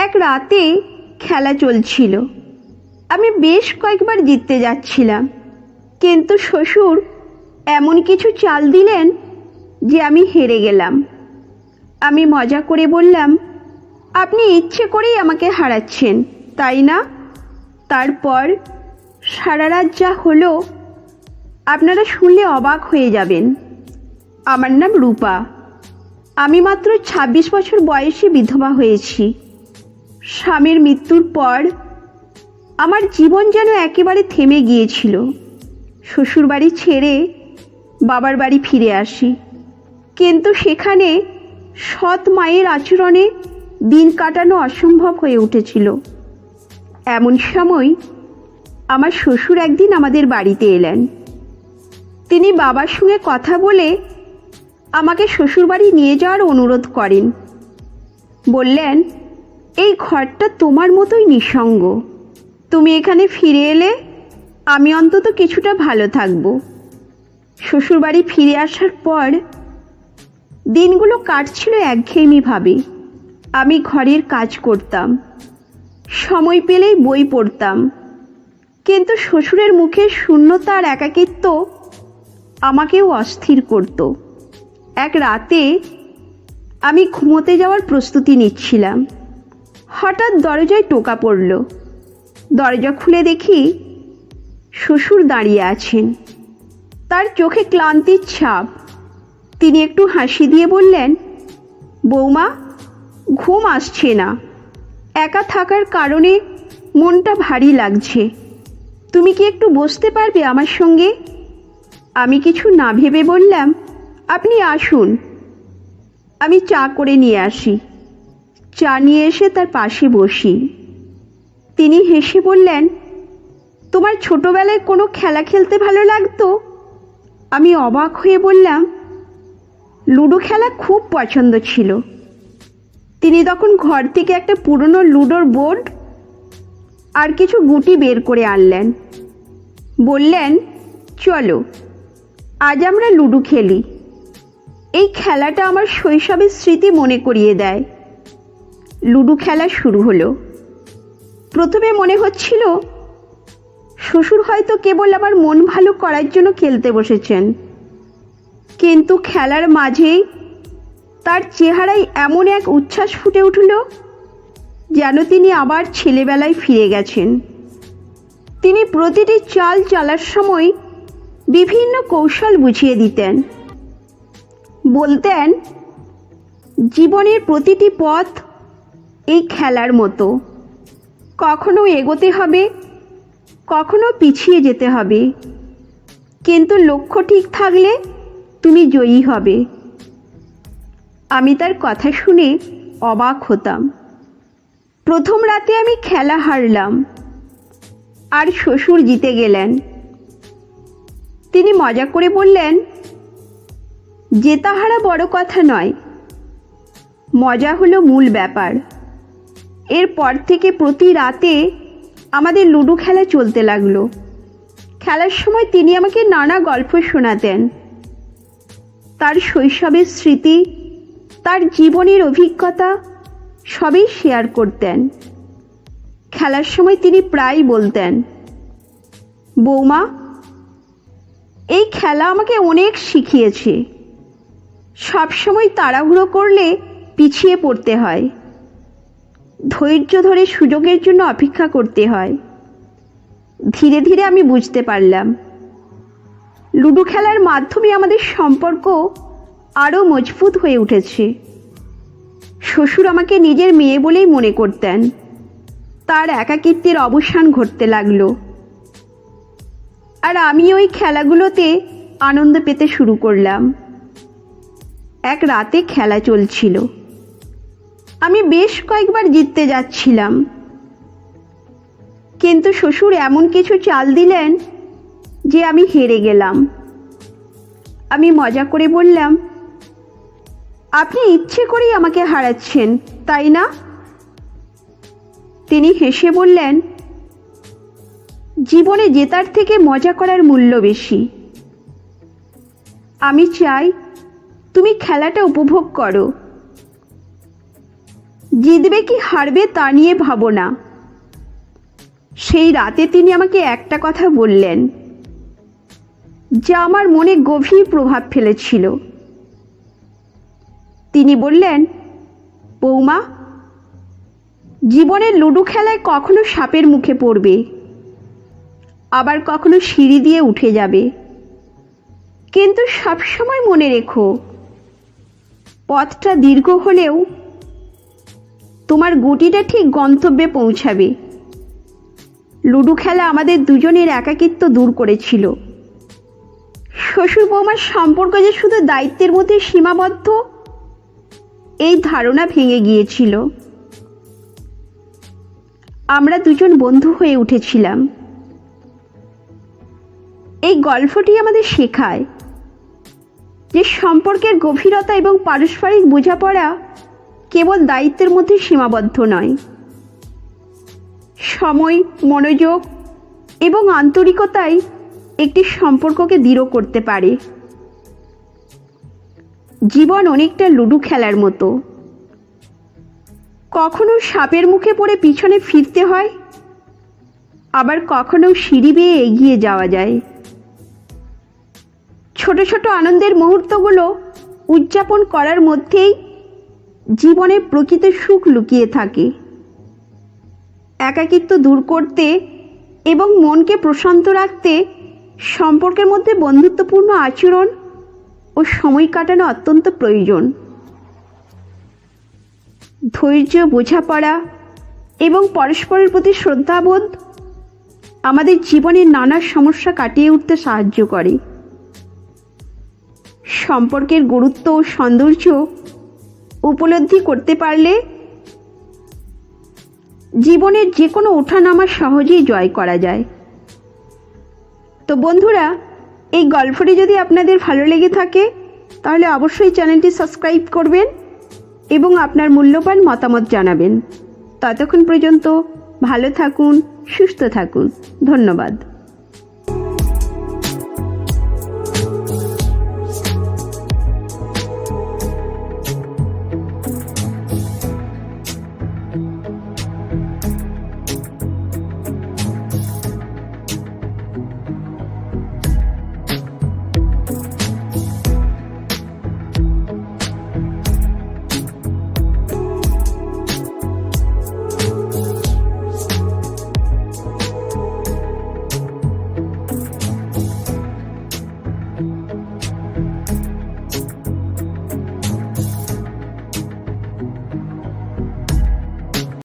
এক রাতে খেলা চলছিল। আমি বেশ কয়েকবার জিততে যাচ্ছিলাম, কিন্তু শ্বশুর এমন কিছু চাল দিলেন যে আমি হেরে গেলাম। আমি মজা করে বললাম, আপনি ইচ্ছে করেই আমাকে হারাচ্ছেন, তাই না? তারপর সারা রাত যা হলো আপনারা শুনলে অবাক হয়ে যাবেন। আমার নাম রূপা। আমি মাত্র ২৬ বছর বয়সে বিধবা হয়েছি। স্বামীর মৃত্যুর পর আমার জীবন যেন একেবারে থেমে গিয়েছিল। শ্বশুরবাড়ি ছেড়ে বাবার বাড়ি ফিরে আসি, কিন্তু সেখানে সৎ মায়ের আচরণে দিন কাটানো অসম্ভব হয়ে উঠেছিল। এমন সময় আমার শ্বশুর একদিন আমাদের বাড়িতে এলেন। তিনি বাবার সঙ্গে কথা বলে আমাকে শ্বশুরবাড়ি নিয়ে যাওয়ার অনুরোধ করেন। বললেন, এই ঘরটা তোমার মতোই নিঃসঙ্গ। তুমি এখানে ফিরে এলে আমি অন্তত কিছুটা ভালো থাকব। শ্বশুরবাড়ি ফিরে আসার পর দিনগুলো কাটছিল একঘেয়েমিভাবে। আমি ঘরের কাজ করতাম, সময় পেলেই বই পড়তাম, কিন্তু শ্বশুরের মুখের শূন্যতা আর একাকিত্ব আমাকেও অস্থির করত। এক রাতে আমি ঘুমোতে যাওয়ার প্রস্তুতি নিচ্ছিলাম। হঠাৎ দরজায় টোকা পড়ল। দরজা খুলে দেখি শ্বশুর দাঁড়িয়ে আছেন। তার চোখে ক্লান্তির ছাপ। তিনি একটু হাসি দিয়ে বললেন, বৌমা, ঘুম আসছে না। একা থাকার কারণে মনটা ভারী লাগছে। তুমি কি একটু বসতে পারবে আমার সঙ্গে? আমি কিছু না ভেবে বললাম, আপনি আসুন, আমি চা করে নিয়ে আসি। চা নিয়ে এসে তার পাশে বসি। তিনি হেসে বললেন, তোমার ছোটবেলায় কোনো খেলা খেলতে ভালো লাগতো? আমি অবাক হয়ে বললাম, লুডো খেলা খুব পছন্দ ছিল। তিনি তখন ঘর থেকে একটা পুরনো লুডোর বোর্ড আর কিছু গুটি বের করে আনলেন। বললেন, চলো আজ আমরা লুডো খেলি। এই খেলাটা আমার শৈশবের স্মৃতি মনে করিয়ে দেয়। লুডো খেলা শুরু হলো। প্রথমে মনে হচ্ছিল শ্বশুর হয়তো কেবল আমার মন ভালো করার জন্য খেলতে বসেছেন, কিন্তু খেলার মাঝেই তার চেহারায় এমন এক উচ্ছ্বাস ফুটে উঠল যেন তিনি আবার ছেলেবেলায় ফিরে গেছেন। তিনি প্রতিটি চাল চালার সময় বিভিন্ন কৌশল বুঝিয়ে দিতেন। বলতেন, জীবনের প্রতিটি পথ এই খেলার মতো, কখনো এগোতে হবে, কখনো পিছিয়ে যেতে হবে, কিন্তু লক্ষ্য ঠিক থাকলে তুমি জয়ী হবে। আমি তার কথা শুনে অবাক হতাম। প্রথম রাতে আমি খেলা হারলাম আর শ্বশুর জিতে গেলেন। তিনি মজা করে বললেন, জেতা হারা বড় কথা নয়, মজা হলো মূল ব্যাপার। এরপর থেকে প্রতি রাতে আমাদের লুডো খেলা চলতে লাগলো। খেলার সময় তিনি আমাকে নানা গল্প শোনাতেন। তার শৈশবের স্মৃতি, তার জীবনের অভিজ্ঞতা সবই শেয়ার করতেন। খেলার সময় তিনি প্রায় বলতেন, বৌমা, এই খেলা আমাকে অনেক শিখিয়েছে। সবসময় তাড়াহুড়ো করলে পিছিয়ে পড়তে হয়, ধৈর্য ধরে সুযোগের জন্য অপেক্ষা করতে হয়। ধীরে ধীরে আমি বুঝতে পারলাম, লুডো খেলার মাধ্যমে আমাদের সম্পর্ক আরও মজবুত হয়ে উঠেছে। শ্বশুর আমাকে নিজের মেয়ে বলেই মনে করতেন। তার একাকিত্বের অবসান ঘটতে লাগলো, আর আমি ওই খেলাগুলোতে আনন্দ পেতে শুরু করলাম। এক রাতে খেলা চলছিল। আমি বেশ কয়েকবার জিততে যাচ্ছিলাম, কিন্তু শ্বশুর এমন কিছু চাল দিলেন যে আমি হেরে গেলাম। আমি মজা করে বললাম, আপনি ইচ্ছে করেই আমাকে হারাচ্ছেন, তাই না? তিনি হেসে বললেন, জীবনে জেতার থেকে মজা করার মূল্য বেশি। আমি চাই তুমি খেলাটা উপভোগ করো। জিতবে কি হারবে তা নিয়ে ভাবো না। সেই রাতে তিনি আমাকে একটা কথা বললেন, যা আমার মনে গভীর প্রভাব ফেলেছিল। তিনি বললেন, বৌমা, জীবনের লুডো খেলায় কখনো সাপের মুখে পড়বে, আবার কখনো সিঁড়ি দিয়ে উঠে যাবে, কিন্তু সবসময় মনে রেখো, পথটা দীর্ঘ হলেও তোমার গুটিটা ঠিক গন্তব্যে পৌঁছাবে। লুডো খেলা আমাদের দুজনের একাকিত্ব দূর করেছিল। শ্বশুর বৌমার সম্পর্ক যে শুধু দায়িত্বের মধ্যে সীমাবদ্ধ, এই ধারণা ভেঙে গিয়েছিল। আমরা দুজন বন্ধু হয়ে উঠেছিলাম। এই গল্পটি আমাদের শেখায় যে সম্পর্কের গভীরতা এবং পারস্পরিক বোঝাপড়া কেবল দায়িত্বের মধ্যে সীমাবদ্ধ নয়। সময়, মনোযোগ এবং আন্তরিকতাই একটি সম্পর্ককে দৃঢ় করতে পারে। জীবন অনেকটা লুডো খেলার মতো। কখনো সাপের মুখে পড়ে পিছনে ফিরতে হয়, আবার কখনো সিঁড়ি বেয়ে এগিয়ে যাওয়া যায়। ছোট ছোট আনন্দের মুহূর্তগুলো উদযাপন করার মধ্যেই জীবনের প্রকৃত সুখ লুকিয়ে থাকে। একাকিত্ব দূর করতে এবং মনকে প্রশান্ত রাখতে সম্পর্কের মধ্যে বন্ধুত্বপূর্ণ আচরণ ও সময় কাটানো অত্যন্ত প্রয়োজন। ধৈর্য, বোঝাপড়া এবং পরস্পরের প্রতি শ্রদ্ধাবোধ আমাদের জীবনের নানা সমস্যা কাটিয়ে উঠতে সাহায্য করে। সম্পর্কের গুরুত্ব ও সৌন্দর্য উপলব্ধি করতে পারলে জীবনের যে কোনো ওঠানামা সহজেই জয় করা যায়। তো বন্ধুরা, এই গল্পটি যদি আপনাদের ভালো লেগে থাকে তাহলে অবশ্যই চ্যানেলটি সাবস্ক্রাইব করবেন এবং আপনার মূল্যবান মতামত জানাবেন। ততক্ষণ পর্যন্ত ভালো থাকুন, সুস্থ থাকুন। ধন্যবাদ।